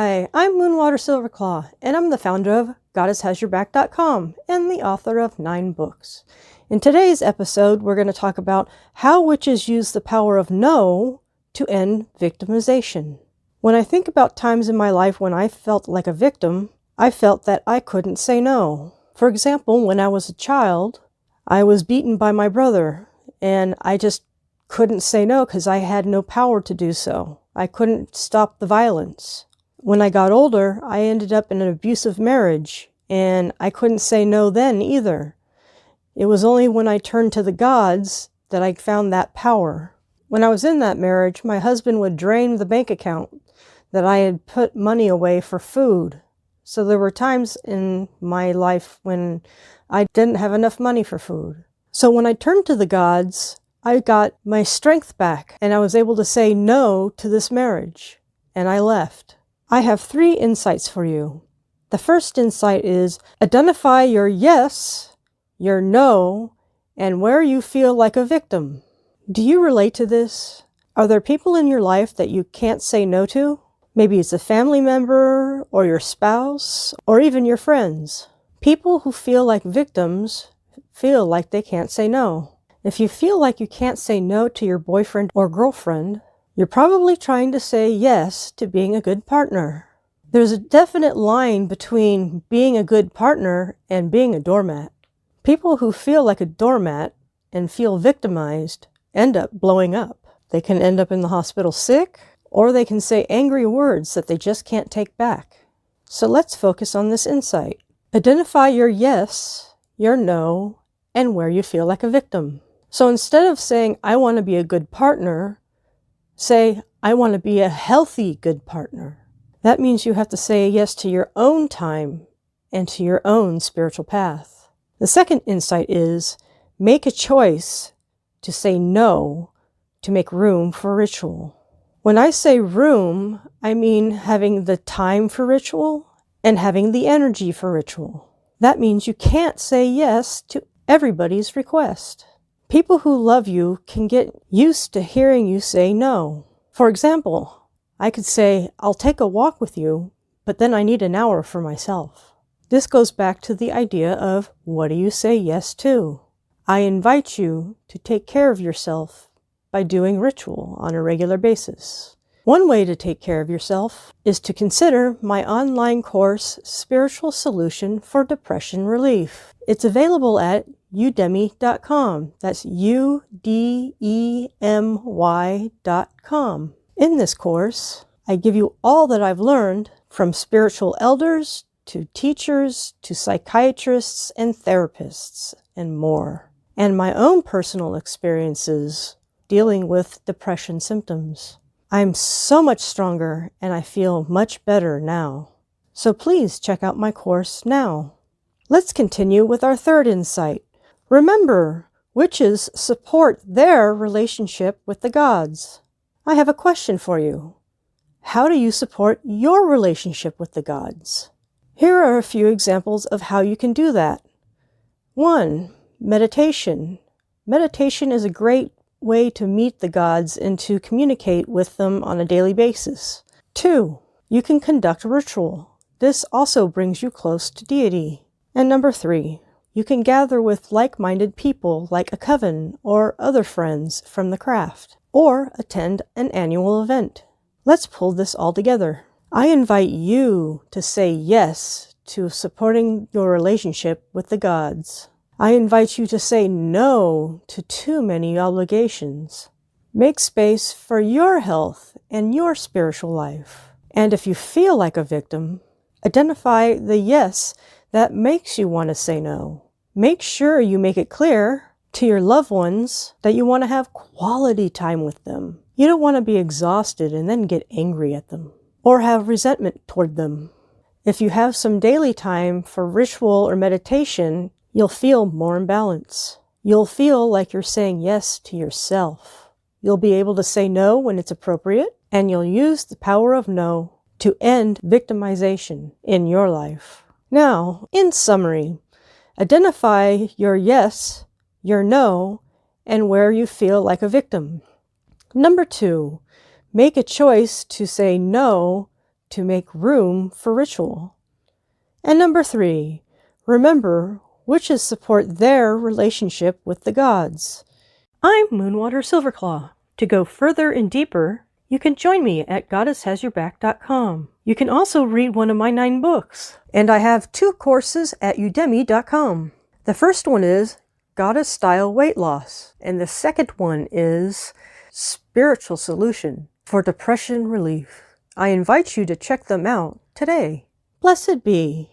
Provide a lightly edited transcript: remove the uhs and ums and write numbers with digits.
Hi, I'm Moonwater Silverclaw, and I'm the founder of GoddessHasYourBack.com and the author of 9 books. In today's episode, we're going to talk about how witches use the power of no to end victimization. When I think about times in my life when I felt like a victim, I felt that I couldn't say no. For example, when I was a child, I was beaten by my brother, and I just couldn't say no because I had no power to do so. I couldn't stop the violence. When I got older, I ended up in an abusive marriage, and I couldn't say no then either. It was only when I turned to the gods that I found that power. When I was in that marriage, my husband would drain the bank account that I had put money away for food. So there were times in my life when I didn't have enough money for food. So when I turned to the gods, I got my strength back, and I was able to say no to this marriage, and I left. I have 3 insights for you. The first insight is identify your yes, your no, and where you feel like a victim. Do you relate to this? Are there people in your life that you can't say no to? Maybe it's a family member, or your spouse, or even your friends. People who feel like victims feel like they can't say no. If you feel like you can't say no to your boyfriend or girlfriend, you're probably trying to say yes to being a good partner. There's a definite line between being a good partner and being a doormat. People who feel like a doormat and feel victimized end up blowing up. They can end up in the hospital sick, or they can say angry words that they just can't take back. So let's focus on this insight. Identify your yes, your no, and where you feel like a victim. So instead of saying, I want to be a good partner, say, I want to be a healthy good partner. That means you have to say yes to your own time and to your own spiritual path. The second insight is, make a choice to say no to make room for ritual. When I say room, I mean having the time for ritual and having the energy for ritual. That means you can't say yes to everybody's request. People who love you can get used to hearing you say no. For example, I could say, I'll take a walk with you, but then I need an hour for myself. This goes back to the idea of, what do you say yes to? I invite you to take care of yourself by doing ritual on a regular basis. One way to take care of yourself is to consider my online course, Spiritual Solution for Depression Relief. It's available at udemy.com. That's udemy.com. In this course, I give you all that I've learned from spiritual elders to teachers to psychiatrists and therapists and more, and my own personal experiences dealing with depression symptoms. I'm so much stronger and I feel much better now. So please check out my course now. Let's continue with our third insight. Remember, witches support their relationship with the gods. I have a question for you. How do you support your relationship with the gods? Here are a few examples of how you can do that. 1. Meditation. Meditation is a great way to meet the gods and to communicate with them on a daily basis. 2. You can conduct a ritual. This also brings you close to deity. And number 3. You can gather with like-minded people like a coven or other friends from the craft, or attend an annual event. Let's pull this all together. I invite you to say yes to supporting your relationship with the gods. I invite you to say no to too many obligations. Make space for your health and your spiritual life. And if you feel like a victim, identify the yes that makes you want to say no. Make sure you make it clear to your loved ones that you want to have quality time with them. You don't want to be exhausted and then get angry at them or have resentment toward them. If you have some daily time for ritual or meditation, you'll feel more in balance. You'll feel like you're saying yes to yourself. You'll be able to say no when it's appropriate, and you'll use the power of no to end victimization in your life. Now, in summary, identify your yes, your no, and where you feel like a victim. Number 2, make a choice to say no to make room for ritual. And number 3, remember, witches support their relationship with the gods. I'm Moonwater Silverclaw. To go further and deeper, you can join me at goddesshasyourback.com. You can also read one of my 9 books. And I have 2 courses at udemy.com. The first one is Goddess Style Weight Loss, and the second one is Spiritual Solution for Depression Relief. I invite you to check them out today. Blessed be.